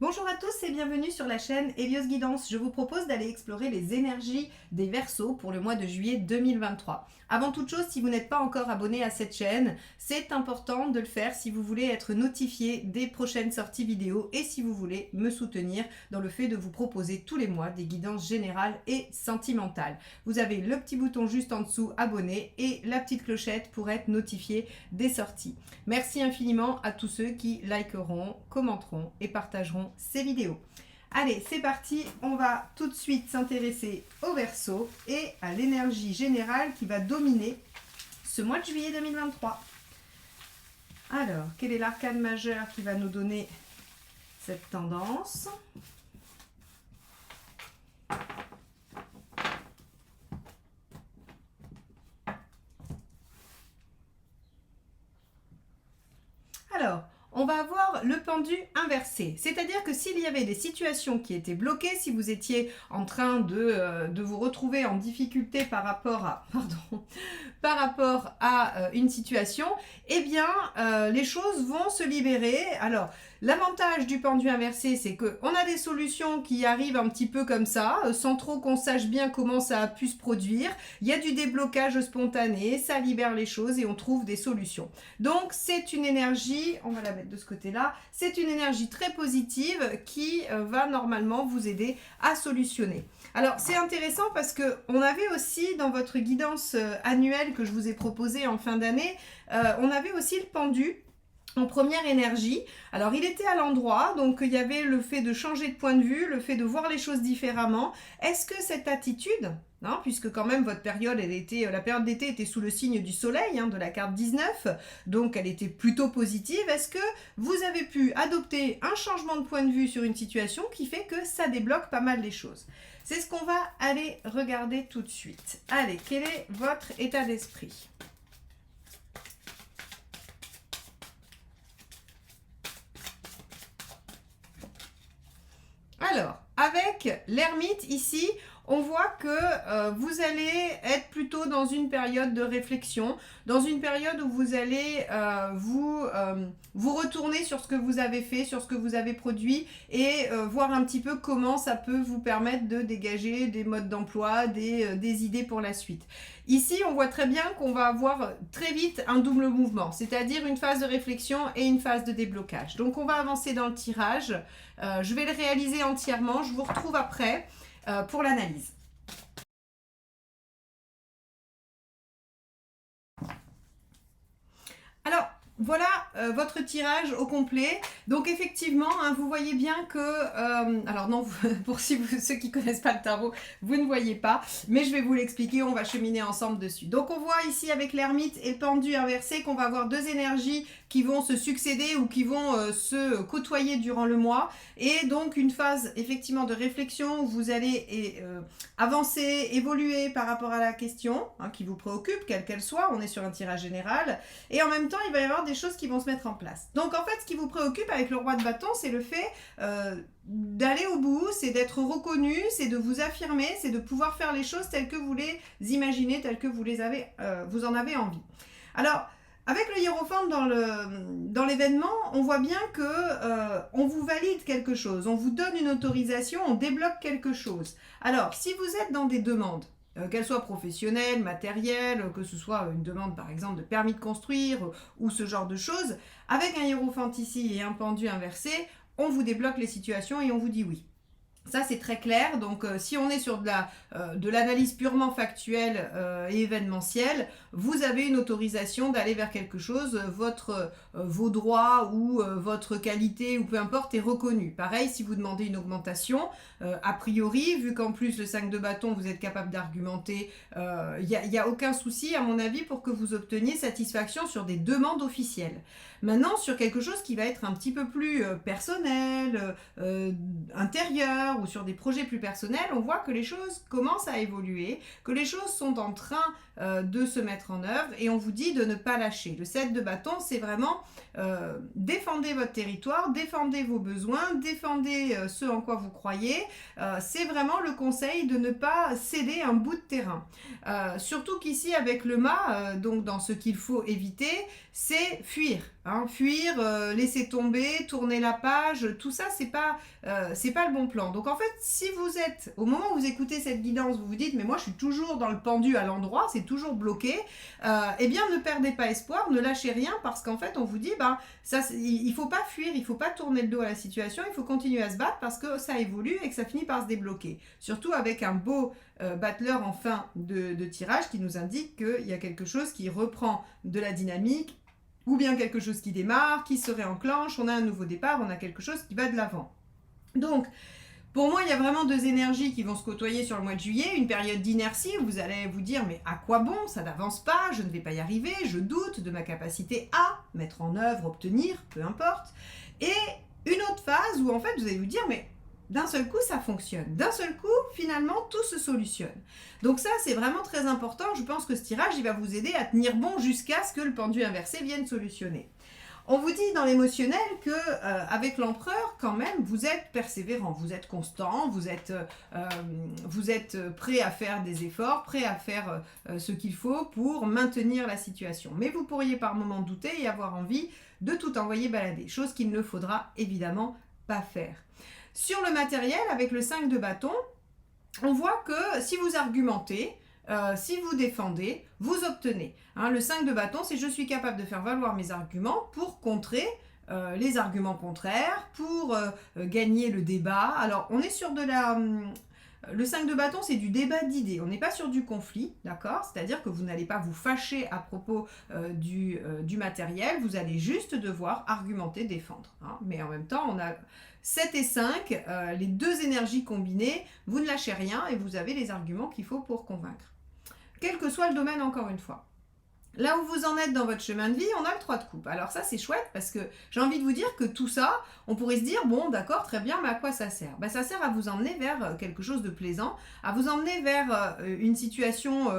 Bonjour à tous et bienvenue sur la chaîne Hélios Guidance. Je vous propose d'aller explorer les énergies des Verseaux pour le mois de juillet 2023. Avant toute chose, si vous n'êtes pas encore abonné à cette chaîne, c'est important de le faire si vous voulez être notifié des prochaines sorties vidéo et si vous voulez me soutenir dans le fait de vous proposer tous les mois des guidances générales et sentimentales. Vous avez le petit bouton juste en dessous, abonner, et la petite clochette pour être notifié des sorties. Merci infiniment à tous ceux qui likeront, commenteront et partageront ces vidéos. Allez, c'est parti, on va tout de suite s'intéresser au Verseau et à l'énergie générale qui va dominer ce mois de juillet 2023. Alors, quel est l'arcane majeur qui va nous donner cette tendance ? Alors, on va avoir le pendu inversé. C'est-à-dire que s'il y avait des situations qui étaient bloquées, si vous étiez en train de vous retrouver en difficulté par rapport à une situation, eh bien, les choses vont se libérer. Alors, l'avantage du pendu inversé, c'est qu'on a des solutions qui arrivent un petit peu comme ça, sans trop qu'on sache bien comment ça a pu se produire. Il y a du déblocage spontané, ça libère les choses et on trouve des solutions. Donc, c'est une énergie, on va la mettre de ce côté-là, c'est une énergie très positive qui va normalement vous aider à solutionner. Alors, c'est intéressant parce qu'on avait aussi dans votre guidance annuelle que je vous ai proposée en fin d'année, on avait aussi le pendu en première énergie. Alors, il était à l'endroit, donc il y avait le fait de changer de point de vue, le fait de voir les choses différemment. Est-ce que cette attitude, puisque quand même votre période, la période d'été était sous le signe du soleil, de la carte 19, donc elle était plutôt positive. Est-ce que vous avez pu adopter un changement de point de vue sur une situation qui fait que ça débloque pas mal les choses? C'est ce qu'on va aller regarder tout de suite. Allez, quel est votre état d'esprit ? Alors, avec l'ermite ici, on voit que vous allez être plutôt dans une période de réflexion, dans une période où vous allez vous retourner sur ce que vous avez fait, sur ce que vous avez produit et voir un petit peu comment ça peut vous permettre de dégager des modes d'emploi, des idées pour la suite. Ici, on voit très bien qu'on va avoir très vite un double mouvement, c'est-à-dire une phase de réflexion et une phase de déblocage. Donc, on va avancer dans le tirage. Je vais le réaliser entièrement. Je vous retrouve après pour l'analyse. Alors, voilà votre tirage au complet. Donc effectivement, vous voyez bien que... alors non, pour ceux qui ne connaissent pas le tarot, vous ne voyez pas. Mais je vais vous l'expliquer, on va cheminer ensemble dessus. Donc on voit ici avec l'ermite et le pendu inversé qu'on va avoir deux énergies qui vont se succéder ou qui vont se côtoyer durant le mois. Et donc une phase effectivement de réflexion où vous allez avancer, évoluer par rapport à la question qui vous préoccupe, quelle qu'elle soit. On est sur un tirage général. Et en même temps, il va y avoir des choses qui vont se mettre en place. Donc en fait, ce qui vous préoccupe avec le roi de bâton, c'est le fait d'aller au bout, c'est d'être reconnu, c'est de vous affirmer, c'est de pouvoir faire les choses telles que vous les imaginez, telles que vous en avez envie. Alors, avec le hiérophante dans l'événement, on voit bien que on vous valide quelque chose, on vous donne une autorisation, on débloque quelque chose. Alors, si vous êtes dans des demandes, qu'elle soit professionnelle, matérielle, que ce soit une demande par exemple de permis de construire ou ce genre de choses, avec un hiérophante ici et un pendu inversé, on vous débloque les situations et on vous dit oui. Ça, c'est très clair. Donc, si on est sur de l'analyse purement factuelle et événementielle, vous avez une autorisation d'aller vers quelque chose. Vos droits ou votre qualité ou peu importe est reconnu. Pareil, si vous demandez une augmentation, a priori, vu qu'en plus le 5 de bâton, vous êtes capable d'argumenter, il n'y a aucun souci, à mon avis, pour que vous obteniez satisfaction sur des demandes officielles. Maintenant, sur quelque chose qui va être un petit peu plus personnel, intérieur, ou sur des projets plus personnels, on voit que les choses commencent à évoluer, que les choses sont en train de se mettre en œuvre et on vous dit de ne pas lâcher. Le 7 de bâton, c'est vraiment défendez votre territoire, défendez vos besoins, défendez ce en quoi vous croyez. C'est vraiment le conseil de ne pas céder un bout de terrain. Surtout qu'ici, avec le mât, donc dans ce qu'il faut éviter, c'est fuir. Fuir, laisser tomber, tourner la page, tout ça, c'est pas le bon plan. Donc en fait, si vous êtes, au moment où vous écoutez cette guidance, vous vous dites, mais moi je suis toujours dans le pendu à l'endroit, c'est toujours bloqué, eh bien ne perdez pas espoir, ne lâchez rien, parce qu'en fait, on vous dit, il faut pas fuir, il faut pas tourner le dos à la situation, il faut continuer à se battre parce que ça évolue et que ça finit par se débloquer. Surtout avec un beau battleur en fin de tirage qui nous indique qu'il y a quelque chose qui reprend de la dynamique, ou bien quelque chose qui démarre, qui se réenclenche, on a un nouveau départ, on a quelque chose qui va de l'avant. Donc, pour moi, il y a vraiment deux énergies qui vont se côtoyer sur le mois de juillet, une période d'inertie où vous allez vous dire « mais à quoi bon, ça n'avance pas, je ne vais pas y arriver, je doute de ma capacité à mettre en œuvre, obtenir, peu importe ». Et une autre phase où en fait vous allez vous dire « mais d'un seul coup, ça fonctionne. D'un seul coup, finalement, tout se solutionne. » Donc ça, c'est vraiment très important. Je pense que ce tirage, il va vous aider à tenir bon jusqu'à ce que le pendu inversé vienne solutionner. On vous dit dans l'émotionnel que avec l'empereur, quand même, vous êtes persévérant, vous êtes constant, vous êtes prêt à faire des efforts, prêt à faire ce qu'il faut pour maintenir la situation. Mais vous pourriez par moments douter et avoir envie de tout envoyer balader, chose qu'il ne faudra évidemment pas faire. Sur le matériel, avec le 5 de bâton, on voit que si vous argumentez, si vous défendez, vous obtenez. Le 5 de bâton, c'est je suis capable de faire valoir mes arguments pour contrer les arguments contraires, pour gagner le débat. Alors, on est sur de la... Le 5 de bâton, c'est du débat d'idées. On n'est pas sur du conflit, d'accord? C'est-à-dire que vous n'allez pas vous fâcher à propos du matériel, vous allez juste devoir argumenter, défendre. Mais en même temps, on a 7 et 5, les deux énergies combinées, vous ne lâchez rien et vous avez les arguments qu'il faut pour convaincre. Quel que soit le domaine, encore une fois. Là où vous en êtes dans votre chemin de vie, on a le 3 de coupe. Alors ça, c'est chouette parce que j'ai envie de vous dire que tout ça, on pourrait se dire, bon, d'accord, très bien, mais à quoi ça sert? Ça sert à vous emmener vers quelque chose de plaisant, à vous emmener vers une situation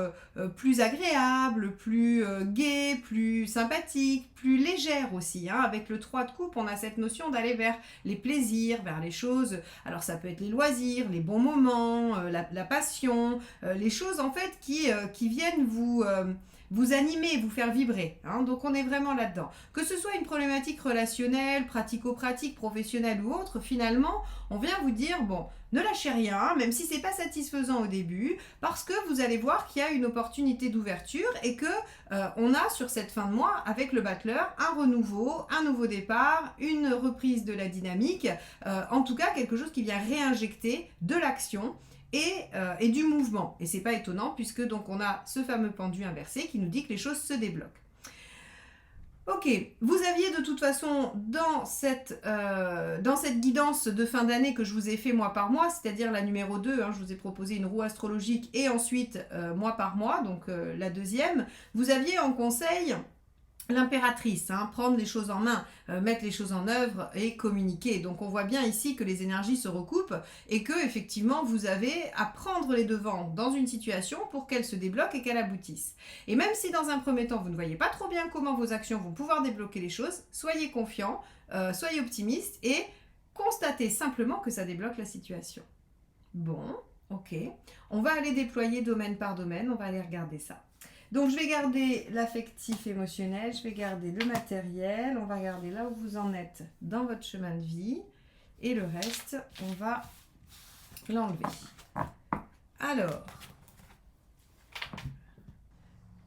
plus agréable, plus gaie, plus sympathique, plus légère aussi. Avec le 3 de coupe, on a cette notion d'aller vers les plaisirs, vers les choses. Alors ça peut être les loisirs, les bons moments, la passion, les choses en fait qui viennent vous animer, vous faire vibrer. Donc on est vraiment là-dedans. Que ce soit une problématique relationnelle, pratico-pratique, professionnelle ou autre, finalement, on vient vous dire, bon, ne lâchez rien, même si c'est pas satisfaisant au début, parce que vous allez voir qu'il y a une opportunité d'ouverture et que on a sur cette fin de mois, avec le battleur, un renouveau, un nouveau départ, une reprise de la dynamique, en tout cas quelque chose qui vient réinjecter de l'action et du mouvement. Et c'est pas étonnant puisque donc on a ce fameux pendu inversé qui nous dit que les choses se débloquent. Ok, vous aviez de toute façon dans cette guidance de fin d'année que je vous ai fait mois par mois, c'est-à-dire la numéro 2, je vous ai proposé une roue astrologique et ensuite mois par mois, donc la deuxième, vous aviez en conseil l'impératrice, prendre les choses en main, mettre les choses en œuvre et communiquer. Donc on voit bien ici que les énergies se recoupent et que effectivement vous avez à prendre les devants dans une situation pour qu'elle se débloque et qu'elle aboutisse. Et même si dans un premier temps vous ne voyez pas trop bien comment vos actions vont pouvoir débloquer les choses, soyez confiants, soyez optimistes et constatez simplement que ça débloque la situation. Bon, ok. On va aller déployer domaine par domaine, on va aller regarder ça. Donc, je vais garder l'affectif émotionnel, je vais garder le matériel, on va regarder là où vous en êtes dans votre chemin de vie. Et le reste, on va l'enlever. Alors,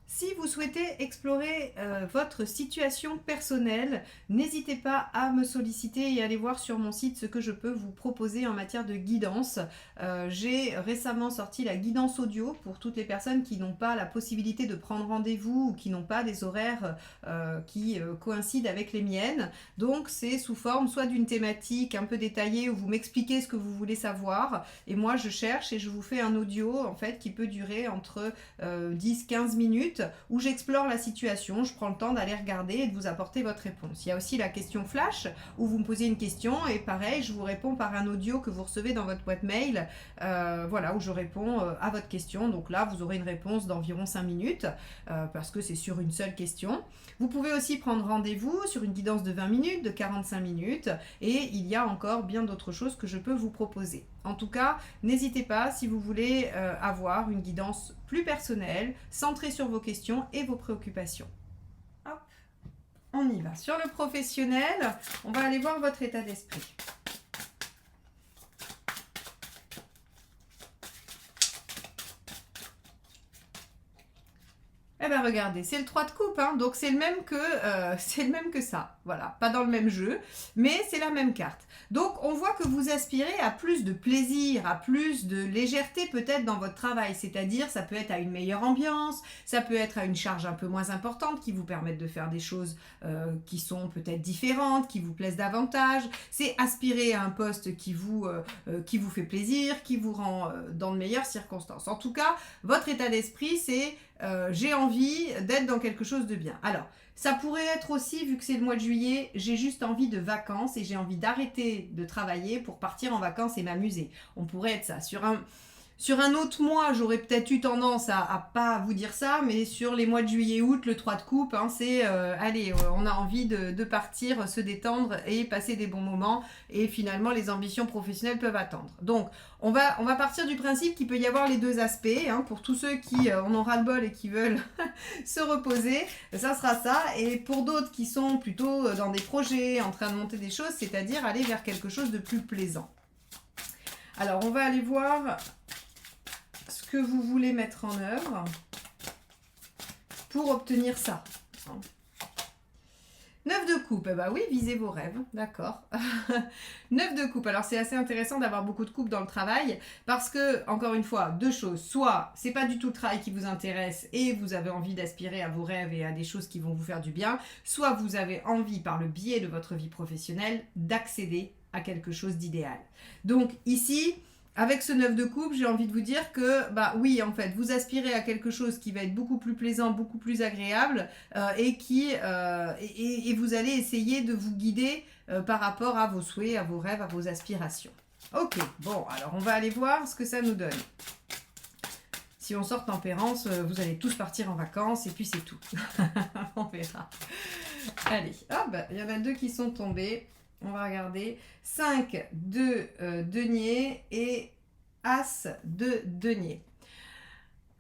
si vous souhaitez explorer votre situation personnelle, n'hésitez pas à me solliciter et aller voir sur mon site ce que je peux vous proposer en matière de guidance. J'ai récemment sorti la guidance audio pour toutes les personnes qui n'ont pas la possibilité de prendre rendez-vous ou qui n'ont pas des horaires qui coïncident avec les miennes. Donc c'est sous forme soit d'une thématique un peu détaillée où vous m'expliquez ce que vous voulez savoir et moi je cherche et je vous fais un audio en fait qui peut durer entre 10-15 minutes où j'explore la situation, je prends le temps d'aller regarder et de vous apporter votre réponse. Il y a aussi la question flash, où vous me posez une question et pareil, je vous réponds par un audio que vous recevez dans votre boîte mail, voilà, où je réponds à votre question. Donc là, vous aurez une réponse d'environ 5 minutes, parce que c'est sur une seule question. Vous pouvez aussi prendre rendez-vous sur une guidance de 20 minutes, de 45 minutes, et il y a encore bien d'autres choses que je peux vous proposer. En tout cas, n'hésitez pas si vous voulez avoir une guidance plus personnelle, centrée sur vos questions et vos préoccupations. Hop, on y va. Sur le professionnel, on va aller voir votre état d'esprit. Eh bien regardez, c'est le 3 de coupe, hein, donc c'est le même que ça. Voilà, pas dans le même jeu, mais c'est la même carte. Donc on voit que vous aspirez à plus de plaisir, à plus de légèreté peut-être dans votre travail. C'est-à-dire, ça peut être à une meilleure ambiance, ça peut être à une charge un peu moins importante qui vous permettent de faire des choses qui sont peut-être différentes, qui vous plaisent davantage. C'est aspirer à un poste qui vous fait plaisir, qui vous rend dans de meilleures circonstances. En tout cas, votre état d'esprit, c'est j'ai envie d'être dans quelque chose de bien. Alors, ça pourrait être aussi, vu que c'est le mois de juillet, j'ai juste envie de vacances et j'ai envie d'arrêter de travailler pour partir en vacances et m'amuser. On pourrait être ça. Sur un autre mois, j'aurais peut-être eu tendance à pas vous dire ça, mais sur les mois de juillet-août, le 3 de coupe, hein, c'est allez, on a envie de partir, se détendre et passer des bons moments. Et finalement, les ambitions professionnelles peuvent attendre. Donc, on va partir du principe qu'il peut y avoir les deux aspects. Hein, pour tous ceux qui en ont ras-le-bol et qui veulent se reposer, ça sera ça. Et pour d'autres qui sont plutôt dans des projets, en train de monter des choses, c'est-à-dire aller vers quelque chose de plus plaisant. Alors, on va aller voir ce que vous voulez mettre en œuvre pour obtenir ça. 9 de coupe, eh ben oui, visez vos rêves, d'accord. 9 de coupe, alors c'est assez intéressant d'avoir beaucoup de coupes dans le travail parce que, encore une fois, deux choses. Soit c'est pas du tout le travail qui vous intéresse et vous avez envie d'aspirer à vos rêves et à des choses qui vont vous faire du bien, soit vous avez envie, par le biais de votre vie professionnelle, d'accéder à quelque chose d'idéal. Donc ici, avec ce 9 de coupe, j'ai envie de vous dire que, bah oui, en fait, vous aspirez à quelque chose qui va être beaucoup plus plaisant, beaucoup plus agréable et vous allez essayer de vous guider par rapport à vos souhaits, à vos rêves, à vos aspirations. Ok, bon, alors on va aller voir ce que ça nous donne. Si on sort tempérance, vous allez tous partir en vacances et puis c'est tout. On verra. Allez, hop, il y en a deux qui sont tombés. On va regarder 5 de denier et As de denier.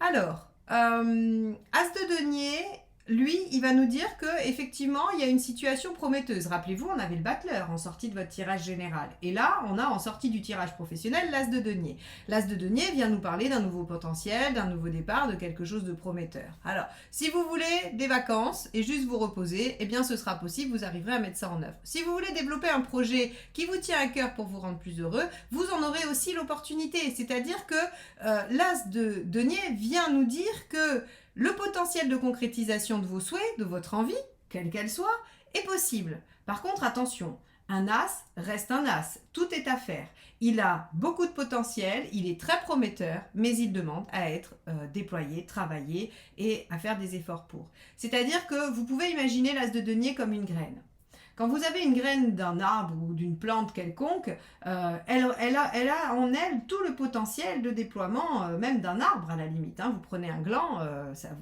Alors, As de denier, lui, il va nous dire que effectivement, il y a une situation prometteuse. Rappelez-vous, on avait le battleur en sortie de votre tirage général. Et là, on a en sortie du tirage professionnel l'As de denier. L'As de denier vient nous parler d'un nouveau potentiel, d'un nouveau départ, de quelque chose de prometteur. Alors, si vous voulez des vacances et juste vous reposer, eh bien ce sera possible, vous arriverez à mettre ça en œuvre. Si vous voulez développer un projet qui vous tient à cœur pour vous rendre plus heureux, vous en aurez aussi l'opportunité. C'est-à-dire que l'As de denier vient nous dire que le potentiel de concrétisation de vos souhaits, de votre envie, quelle qu'elle soit, est possible. Par contre, attention, un as reste un as. Tout est à faire. Il a beaucoup de potentiel, il est très prometteur, mais il demande à être déployé, travaillé et à faire des efforts pour. C'est-à-dire que vous pouvez imaginer l'as de denier comme une graine. Quand vous avez une graine d'un arbre ou d'une plante quelconque, elle a en elle tout le potentiel de déploiement, même d'un arbre à la limite. Hein. Vous prenez un gland,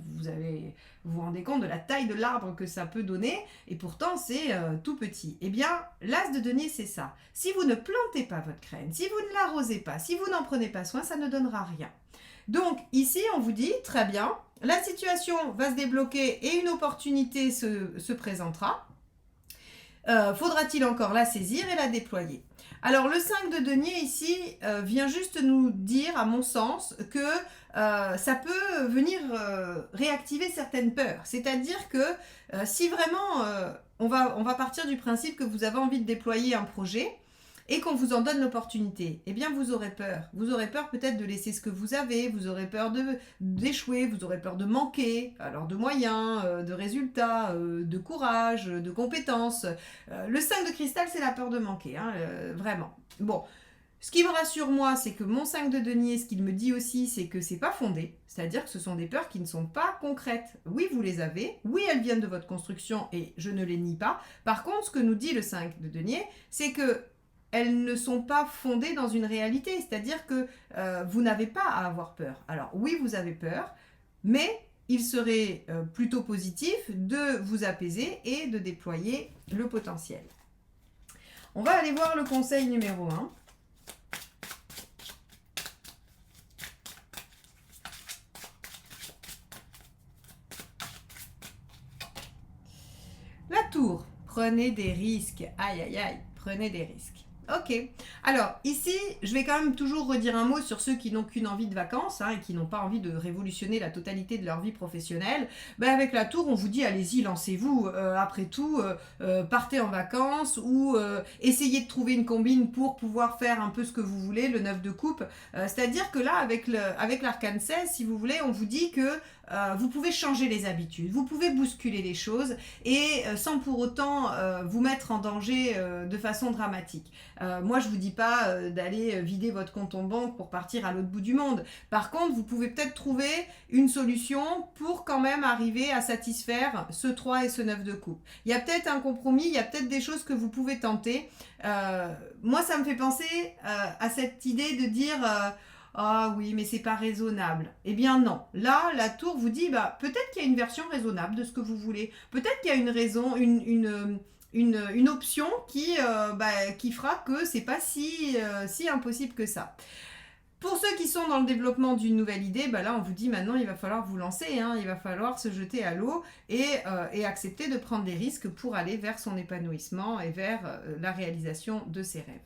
vous vous rendez compte de la taille de l'arbre que ça peut donner, et pourtant c'est tout petit. Eh bien, l'as de denier, c'est ça. Si vous ne plantez pas votre graine, si vous ne l'arrosez pas, si vous n'en prenez pas soin, ça ne donnera rien. Donc ici, on vous dit, très bien, la situation va se débloquer et une opportunité se présentera. Faudra-t-il encore la saisir et la déployer? Alors le 5 de denier ici vient juste nous dire, à mon sens, que ça peut venir réactiver certaines peurs. C'est-à-dire que si vraiment on va partir du principe que vous avez envie de déployer un projet et qu'on vous en donne l'opportunité, eh bien vous aurez peur. Vous aurez peur peut-être de laisser ce que vous avez, vous aurez peur d'échouer, vous aurez peur de manquer, alors de moyens, de résultats, de courage, de compétences. Le 5 de cristal, c'est la peur de manquer, hein, vraiment. Bon, Ce qui me rassure moi, c'est que mon 5 de denier, ce qu'il me dit aussi, c'est que c'est pas fondé. C'est-à-dire que ce sont des peurs qui ne sont pas concrètes. Oui, vous les avez. Oui, elles viennent de votre construction et je ne les nie pas. Par contre, ce que nous dit le 5 de denier, c'est que elles ne sont pas fondées dans une réalité. C'est-à-dire que vous n'avez pas à avoir peur. Alors oui, vous avez peur, mais il serait plutôt positif de vous apaiser et de déployer le potentiel. On va aller voir le conseil numéro 1. La tour, prenez des risques. Aïe, aïe, aïe, prenez des risques. Ok, alors ici, je vais quand même toujours redire un mot sur ceux qui n'ont qu'une envie de vacances et qui n'ont pas envie de révolutionner la totalité de leur vie professionnelle. Avec la tour, on vous dit allez-y, lancez-vous. Après tout, partez en vacances ou essayez de trouver une combine pour pouvoir faire un peu ce que vous voulez, le 9 de coupe. C'est-à-dire que là, avec l'arcane 16, si vous voulez, on vous dit que vous pouvez changer les habitudes, vous pouvez bousculer les choses et sans pour autant vous mettre en danger de façon dramatique. Moi, je vous dis pas d'aller vider votre compte en banque pour partir à l'autre bout du monde. Par contre, vous pouvez peut-être trouver une solution pour quand même arriver à satisfaire ce 3 et ce 9 de coupe. Il y a peut-être un compromis, il y a peut-être des choses que vous pouvez tenter. Moi, ça me fait penser à cette idée de dire... ah oui, mais c'est pas raisonnable. Eh bien non. Là, la tour vous dit, peut-être qu'il y a une version raisonnable de ce que vous voulez. Peut-être qu'il y a une raison, une option qui fera que c'est pas si impossible que ça. Pour ceux qui sont dans le développement d'une nouvelle idée, là on vous dit maintenant il va falloir vous lancer, il va falloir se jeter à l'eau et accepter de prendre des risques pour aller vers son épanouissement et vers la réalisation de ses rêves.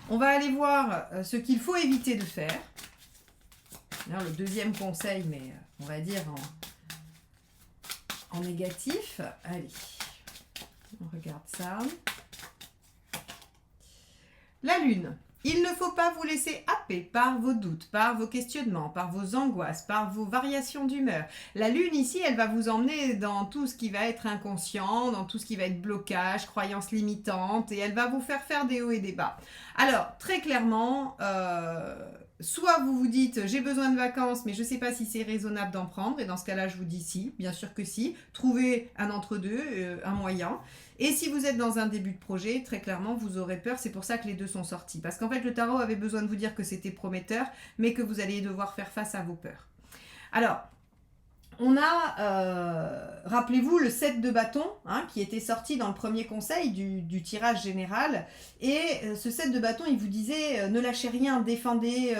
On va aller voir ce qu'il faut éviter de faire. Alors, le deuxième conseil, mais on va dire en négatif. Allez, on regarde ça. La lune. Il ne faut pas vous laisser happer par vos doutes, par vos questionnements, par vos angoisses, par vos variations d'humeur. La lune ici, elle va vous emmener dans tout ce qui va être inconscient, dans tout ce qui va être blocage, croyances limitantes, et elle va vous faire des hauts et des bas. Alors, très clairement, soit vous vous dites j'ai besoin de vacances mais je ne sais pas si c'est raisonnable d'en prendre, et dans ce cas-là je vous dis si, bien sûr que si, trouvez un entre-deux, un moyen. Et si vous êtes dans un début de projet, très clairement vous aurez peur, c'est pour ça que les deux sont sortis, parce qu'en fait le tarot avait besoin de vous dire que c'était prometteur mais que vous alliez devoir faire face à vos peurs. Alors, on a, rappelez-vous, le 7 de bâton qui était sorti dans le premier conseil du tirage général. Et ce 7 de bâton, il vous disait ne lâchez rien, défendez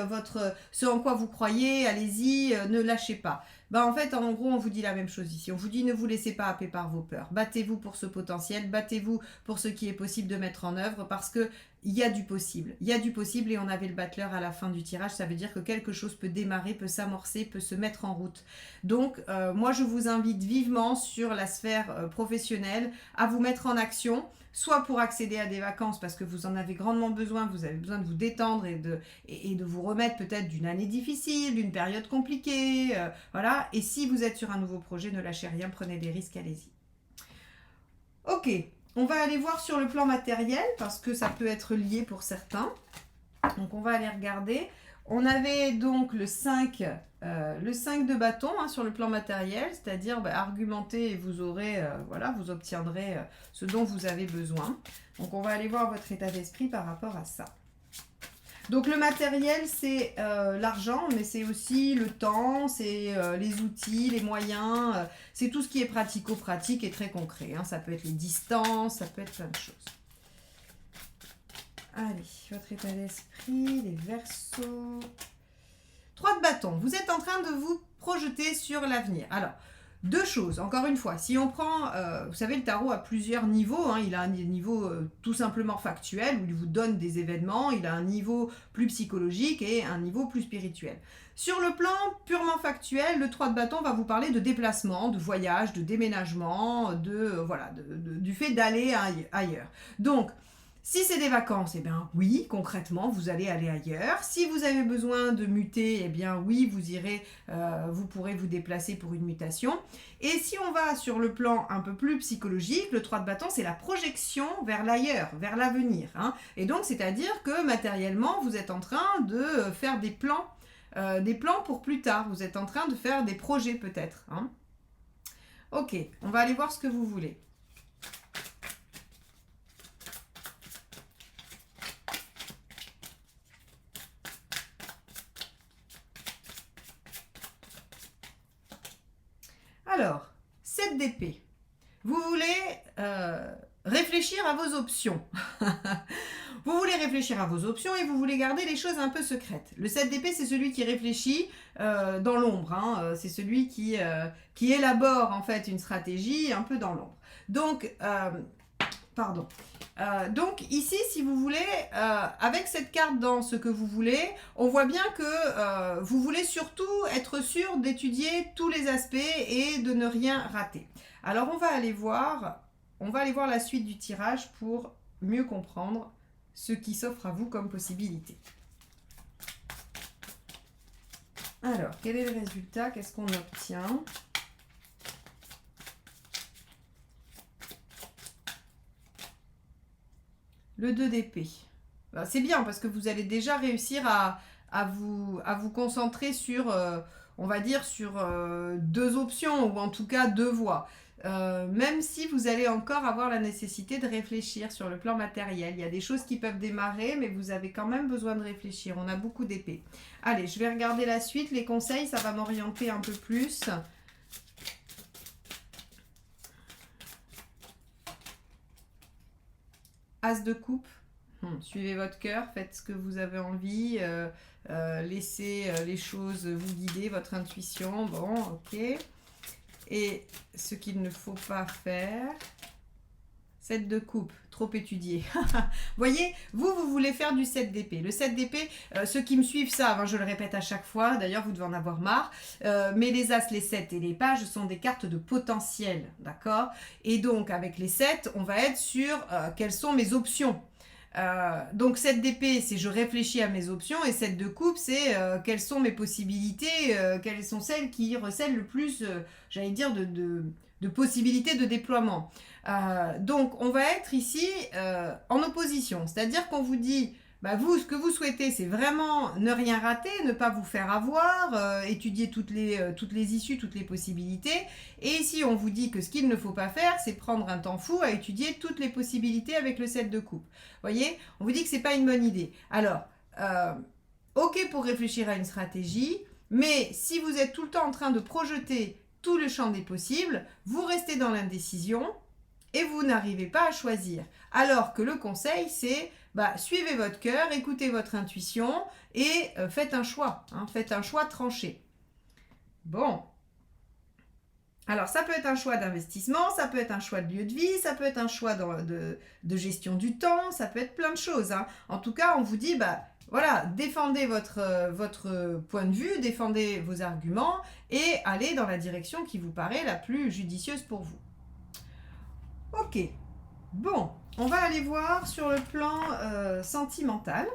ce en quoi vous croyez, allez-y, ne lâchez pas. En fait, en gros, on vous dit la même chose ici. On vous dit ne vous laissez pas happer par vos peurs. Battez-vous pour ce potentiel, battez-vous pour ce qui est possible de mettre en œuvre parce que il y a du possible. Il y a du possible et on avait le battleur à la fin du tirage. Ça veut dire que quelque chose peut démarrer, peut s'amorcer, peut se mettre en route. Donc, moi, je vous invite vivement sur la sphère professionnelle à vous mettre en action, soit pour accéder à des vacances parce que vous en avez grandement besoin, vous avez besoin de vous détendre et de vous remettre peut-être d'une année difficile, d'une période compliquée, voilà. Et si vous êtes sur un nouveau projet, ne lâchez rien, prenez des risques, allez-y. Ok. On va aller voir sur le plan matériel parce que ça peut être lié pour certains. Donc on va aller regarder. On avait donc le 5 de bâton sur le plan matériel, c'est-à-dire argumenter et vous aurez, vous obtiendrez ce dont vous avez besoin. Donc on va aller voir votre état d'esprit par rapport à ça. Donc le matériel, c'est l'argent, mais c'est aussi le temps, c'est les outils, les moyens, c'est tout ce qui est pratico-pratique et très concret. Ça peut être les distances, ça peut être plein de choses. Allez, votre état d'esprit, les Verseaux. 3 de bâton, vous êtes en train de vous projeter sur l'avenir. Alors, deux choses, encore une fois, si on prend, vous savez, le tarot a plusieurs niveaux, il a un niveau tout simplement factuel, où il vous donne des événements, il a un niveau plus psychologique et un niveau plus spirituel. Sur le plan purement factuel, le 3 de bâton va vous parler de déplacement, de voyage, de déménagement, du fait d'aller ailleurs. Donc, Si c'est des vacances, eh bien oui, concrètement, vous allez aller ailleurs. Si vous avez besoin de muter, eh bien oui, vous irez, vous pourrez vous déplacer pour une mutation. Et si on va sur le plan un peu plus psychologique, le 3 de bâton, c'est la projection vers l'ailleurs, vers l'avenir, hein. Et donc, c'est-à-dire que matériellement, vous êtes en train de faire des plans pour plus tard. Vous êtes en train de faire des projets peut-être, hein. Ok, on va aller voir ce que vous voulez. Alors, 7 d'épée. Vous voulez réfléchir à vos options. Vous voulez réfléchir à vos options et vous voulez garder les choses un peu secrètes. Le 7 d'épée, c'est celui qui réfléchit dans l'ombre, hein. C'est celui qui élabore en fait une stratégie un peu dans l'ombre. Donc, donc ici, si vous voulez, avec cette carte dans ce que vous voulez, on voit bien que vous voulez surtout être sûr d'étudier tous les aspects et de ne rien rater. Alors on va aller voir la suite du tirage pour mieux comprendre ce qui s'offre à vous comme possibilité. Alors, quel est le résultat? Qu'est-ce qu'on obtient? Le 2 d'épée. C'est bien parce que vous allez déjà réussir à vous concentrer sur, on va dire, sur 2 options ou en tout cas 2 voies. Même si vous allez encore avoir la nécessité de réfléchir sur le plan matériel. Il y a des choses qui peuvent démarrer, mais vous avez quand même besoin de réfléchir. On a beaucoup d'épées. Allez, je vais regarder la suite. Les conseils, ça va m'orienter un peu plus. As de coupe. Suivez votre cœur, faites ce que vous avez envie. Laissez les choses vous guider, votre intuition. Bon, ok. Et ce qu'il ne faut pas faire, 7 de coupe, trop étudié. Voyez, vous voulez faire du 7 d'épée. Le 7 d'épée, ceux qui me suivent savent, hein, je le répète à chaque fois, d'ailleurs vous devez en avoir marre, mais les As, les 7 et les pages sont des cartes de potentiel, d'accord? Et donc avec les 7, on va être sur quelles sont mes options. Donc 7 d'épée, c'est je réfléchis à mes options, et 7 de coupe, c'est quelles sont mes possibilités, quelles sont celles qui recèlent le plus, j'allais dire, de possibilités de déploiement. Donc on va être ici en opposition, c'est-à-dire qu'on vous dit, bah vous, ce que vous souhaitez, c'est vraiment ne rien rater, ne pas vous faire avoir, étudier toutes les issues, toutes les possibilités. Et ici, on vous dit que ce qu'il ne faut pas faire, c'est prendre un temps fou à étudier toutes les possibilités avec le 7 de coupe. Voyez, on vous dit que c'est pas une bonne idée. Alors, ok pour réfléchir à une stratégie, mais si vous êtes tout le temps en train de projeter tout le champ des possibles, vous restez dans l'indécision et vous n'arrivez pas à choisir. Alors que le conseil, c'est suivez votre cœur, écoutez votre intuition et faites un choix. Hein, faites un choix tranché. Bon. Alors, ça peut être un choix d'investissement, ça peut être un choix de lieu de vie, ça peut être un choix de gestion du temps, ça peut être plein de choses, hein. En tout cas, on vous dit, voilà, défendez votre point de vue, défendez vos arguments et allez dans la direction qui vous paraît la plus judicieuse pour vous. Ok, bon, on va aller voir sur le plan sentimental.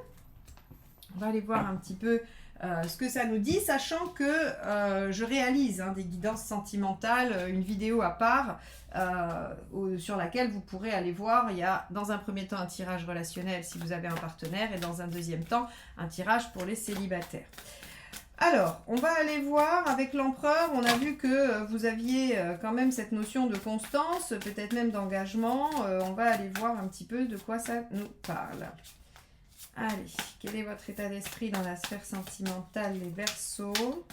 On va aller voir un petit peu ce que ça nous dit, sachant que je réalise des guidances sentimentales, une vidéo à part sur laquelle vous pourrez aller voir. Il y a dans un premier temps un tirage relationnel si vous avez un partenaire et dans un deuxième temps un tirage pour les célibataires. Alors, on va aller voir avec l'empereur. On a vu que vous aviez quand même cette notion de constance, peut-être même d'engagement. On va aller voir un petit peu de quoi ça nous parle. Allez, quel est votre état d'esprit dans la sphère sentimentale, les Verseaux?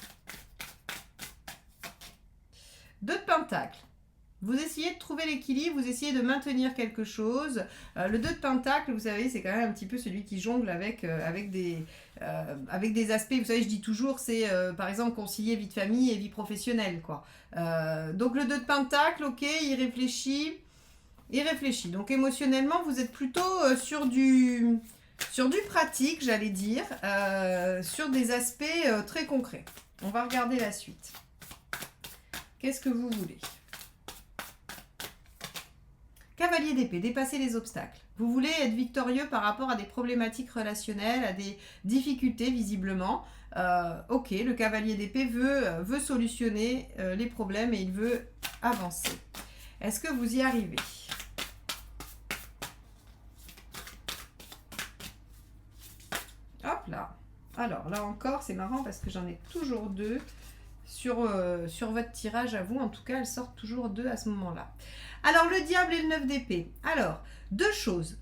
2 de Pentacles. Vous essayez de trouver l'équilibre, vous essayez de maintenir quelque chose. Le 2 de Pentacle, vous savez, c'est quand même un petit peu celui qui jongle avec des aspects. Vous savez, je dis toujours, c'est par exemple concilier vie de famille et vie professionnelle, quoi. Donc le 2 de Pentacle, ok, il réfléchit. Donc émotionnellement, vous êtes plutôt sur du pratique, j'allais dire, sur des aspects très concrets. On va regarder la suite. Qu'est-ce que vous voulez? Cavalier d'épée, dépasser les obstacles. Vous voulez être victorieux par rapport à des problématiques relationnelles, à des difficultés visiblement. Ok, le cavalier d'épée veut solutionner les problèmes et il veut avancer. Est-ce que vous y arrivez? Hop là. Alors là encore, c'est marrant parce que j'en ai toujours deux sur votre tirage à vous. En tout cas, elles sortent toujours deux à ce moment-là. Alors, le diable et le 9 d'épée. Alors, deux choses.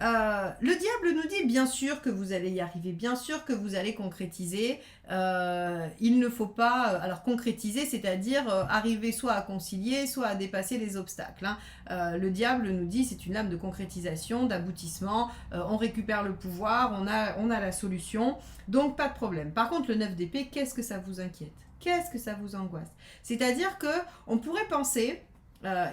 Le diable nous dit bien sûr que vous allez y arriver, bien sûr que vous allez concrétiser. Il ne faut pas... alors concrétiser, c'est-à-dire arriver soit à concilier, soit à dépasser les obstacles. Hein. Le diable nous dit c'est une lame de concrétisation, d'aboutissement. On récupère le pouvoir, on a la solution. Donc pas de problème. Par contre, le 9 d'épée, qu'est-ce que ça vous inquiète? Qu'est-ce que ça vous angoisse? C'est-à-dire que on pourrait penser...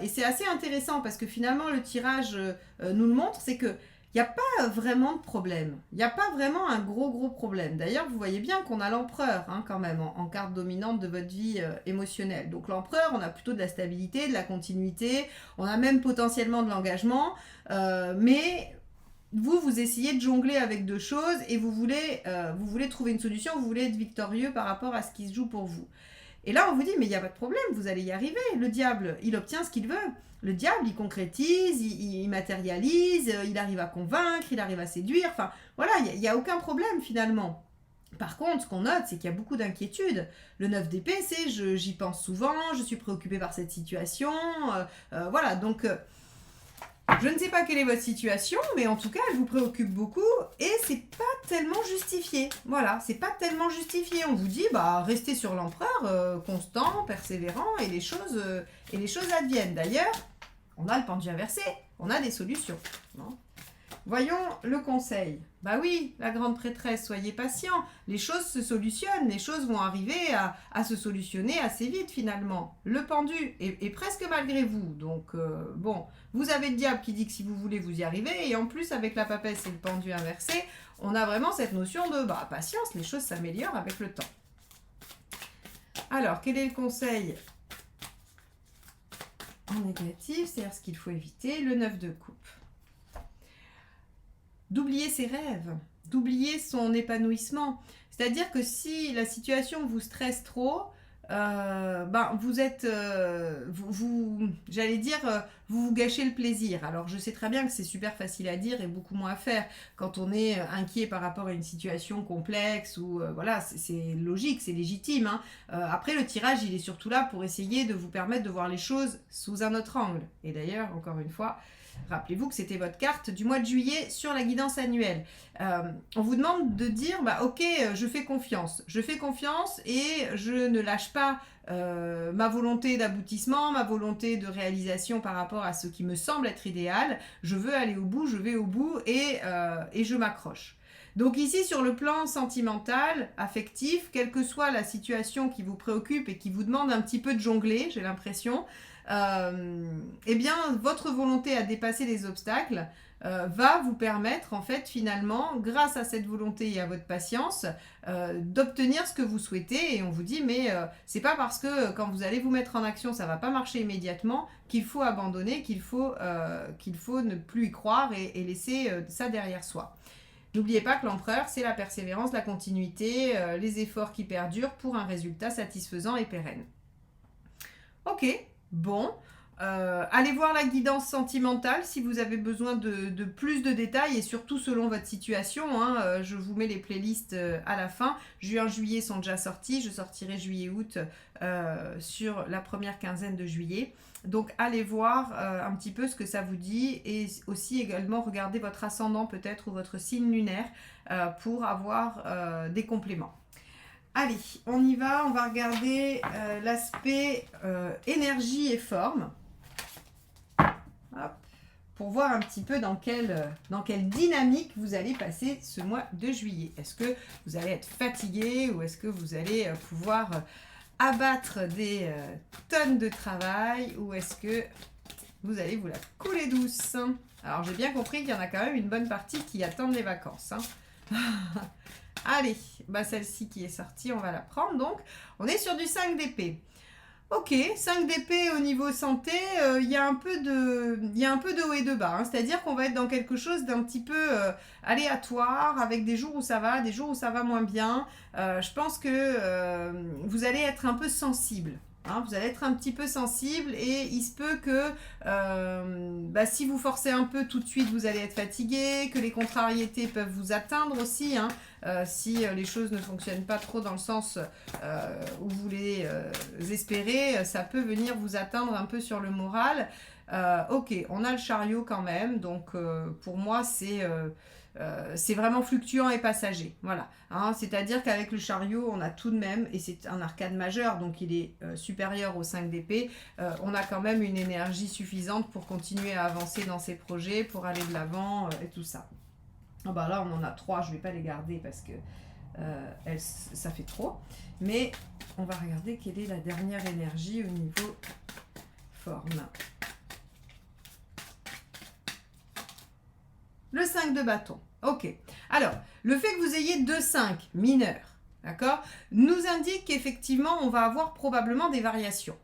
et c'est assez intéressant parce que finalement le tirage nous le montre, c'est que il n'y a pas vraiment de problème. Il n'y a pas vraiment un gros problème. D'ailleurs, vous voyez bien qu'on a l'empereur hein, quand même en carte dominante de votre vie émotionnelle. Donc l'empereur, on a plutôt de la stabilité, de la continuité, on a même potentiellement de l'engagement, mais vous essayez de jongler avec deux choses et vous voulez trouver une solution, vous voulez être victorieux par rapport à ce qui se joue pour vous. Et là, on vous dit, mais il n'y a pas de problème, vous allez y arriver. Le diable, il obtient ce qu'il veut. Le diable, il concrétise, il matérialise, il arrive à convaincre, il arrive à séduire. Enfin, voilà, il n'y a aucun problème finalement. Par contre, ce qu'on note, c'est qu'il y a beaucoup d'inquiétudes. Le 9 d'épée, c'est j'y pense souvent, je suis préoccupée par cette situation. Voilà, donc... je ne sais pas quelle est votre situation, mais en tout cas, elle vous préoccupe beaucoup et c'est pas tellement justifié. Voilà, c'est pas tellement justifié. On vous dit, bah, restez sur l'empereur, constant, persévérant, et les choses adviennent. D'ailleurs, on a le pendu inversé, on a des solutions. Non ? Voyons le conseil. Bah oui, la grande prêtresse, soyez patient. Les choses se solutionnent, les choses vont arriver à se solutionner assez vite finalement. Le pendu est presque malgré vous. Donc bon, vous avez le diable qui dit que si vous voulez, vous y arrivez. Et en plus, avec la papesse et le pendu inversé, on a vraiment cette notion de patience, les choses s'améliorent avec le temps. Alors, quel est le conseil en négatif? C'est-à-dire ce qu'il faut éviter, le 9 de coupe. D'oublier ses rêves, d'oublier son épanouissement. C'est-à-dire que si la situation vous stresse trop, vous êtes, j'allais dire, vous gâchez le plaisir. Alors je sais très bien que c'est super facile à dire et beaucoup moins à faire quand on est inquiet par rapport à une situation complexe ou voilà, c'est logique, c'est légitime. Hein. Après le tirage, il est surtout là pour essayer de vous permettre de voir les choses sous un autre angle. Et d'ailleurs, encore une fois, rappelez-vous que c'était votre carte du mois de juillet sur la guidance annuelle. On vous demande de dire, ok, je fais confiance et je ne lâche pas ma volonté d'aboutissement, ma volonté de réalisation par rapport à ce qui me semble être idéal. Je veux aller au bout, je vais au bout et je m'accroche. Donc ici, sur le plan sentimental, affectif, quelle que soit la situation qui vous préoccupe et qui vous demande un petit peu de jongler, j'ai l'impression, eh bien, votre volonté à dépasser les obstacles va vous permettre, en fait, finalement, grâce à cette volonté et à votre patience, d'obtenir ce que vous souhaitez. Et on vous dit, mais c'est pas parce que quand vous allez vous mettre en action, ça va pas marcher immédiatement, qu'il faut abandonner, qu'il faut ne plus y croire et laisser ça derrière soi. N'oubliez pas que l'empereur, c'est la persévérance, la continuité, les efforts qui perdurent pour un résultat satisfaisant et pérenne. Ok. Bon, allez voir la guidance sentimentale si vous avez besoin de plus de détails et surtout selon votre situation. Hein, je vous mets les playlists à la fin. Juin, juillet sont déjà sortis. Je sortirai juillet-août sur la première quinzaine de juillet. Donc allez voir un petit peu ce que ça vous dit et aussi également regardez votre ascendant peut-être ou votre signe lunaire pour avoir des compléments. Allez, on y va, on va regarder l'aspect énergie et forme. Hop, pour voir un petit peu dans quelle dynamique vous allez passer ce mois de juillet. Est-ce que vous allez être fatigué ou est-ce que vous allez pouvoir abattre des tonnes de travail ou est-ce que vous allez vous la couler douce? Alors j'ai bien compris qu'il y en a quand même une bonne partie qui attendent les vacances. Hein. Allez, celle-ci qui est sortie, on va la prendre. Donc, on est sur du 5 d'épée. Ok, 5 d'épée au niveau santé, il y a un peu de haut et de bas, hein. C'est-à-dire qu'on va être dans quelque chose d'un petit peu aléatoire, avec des jours où ça va, des jours où ça va moins bien. Je pense que vous allez être un peu sensible. Hein, vous allez être un petit peu sensible et il se peut que si vous forcez un peu tout de suite, vous allez être fatigué, que les contrariétés peuvent vous atteindre aussi. Hein, si les choses ne fonctionnent pas trop dans le sens où vous les espérez, ça peut venir vous atteindre un peu sur le moral. Ok, on a le chariot quand même, donc pour moi c'est vraiment fluctuant et passager. Voilà. Hein, c'est-à-dire qu'avec le chariot, on a tout de même, et c'est un arcane majeur, donc il est supérieur au 5 d'épée, on a quand même une énergie suffisante pour continuer à avancer dans ses projets, pour aller de l'avant et tout ça. Oh bah là, on en a 3, je ne vais pas les garder parce que ça fait trop. Mais on va regarder quelle est la dernière énergie au niveau forme. Le 5 de bâton. Ok. Alors, le fait que vous ayez 2-5 mineurs, d'accord, nous indique qu'effectivement, on va avoir probablement des variations.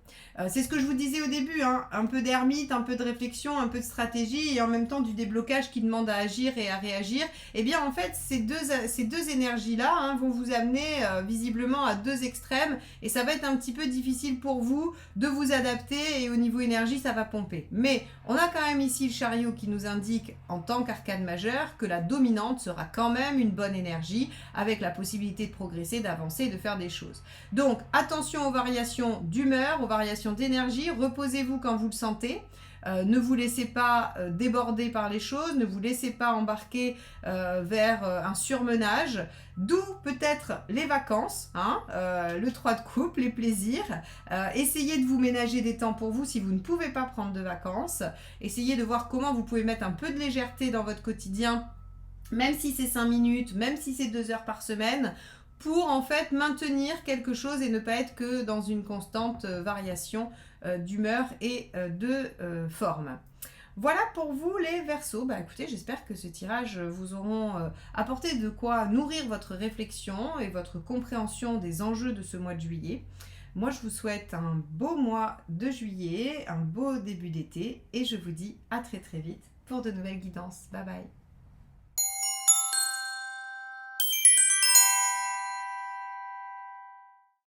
C'est ce que je vous disais au début, hein, un peu d'ermite, un peu de réflexion, un peu de stratégie et en même temps du déblocage qui demande à agir et à réagir. Eh bien, en fait, ces deux énergies-là hein, vont vous amener visiblement à deux extrêmes et ça va être un petit peu difficile pour vous de vous adapter et au niveau énergie, ça va pomper. Mais on a quand même ici le chariot qui nous indique en tant qu'arcane majeur que la dominante sera quand même une bonne énergie avec la possibilité de progresser, d'avancer, de faire des choses. Donc, attention aux variations d'humeur, aux variations d'énergie, reposez-vous quand vous le sentez. Ne vous laissez pas déborder par les choses, ne vous laissez pas embarquer vers un surmenage, d'où peut-être les vacances, hein, le 3 de coupe, les plaisirs. Essayez de vous ménager des temps pour vous si vous ne pouvez pas prendre de vacances. Essayez de voir comment vous pouvez mettre un peu de légèreté dans votre quotidien, même si c'est 5 minutes, même si c'est 2 heures par semaine, pour en fait maintenir quelque chose et ne pas être que dans une constante variation d'humeur et de forme. Voilà pour vous les Verseaux. Bah écoutez, j'espère que ce tirage vous auront apporté de quoi nourrir votre réflexion et votre compréhension des enjeux de ce mois de juillet. Moi, je vous souhaite un beau mois de juillet, un beau début d'été et je vous dis à très très vite pour de nouvelles guidances. Bye bye.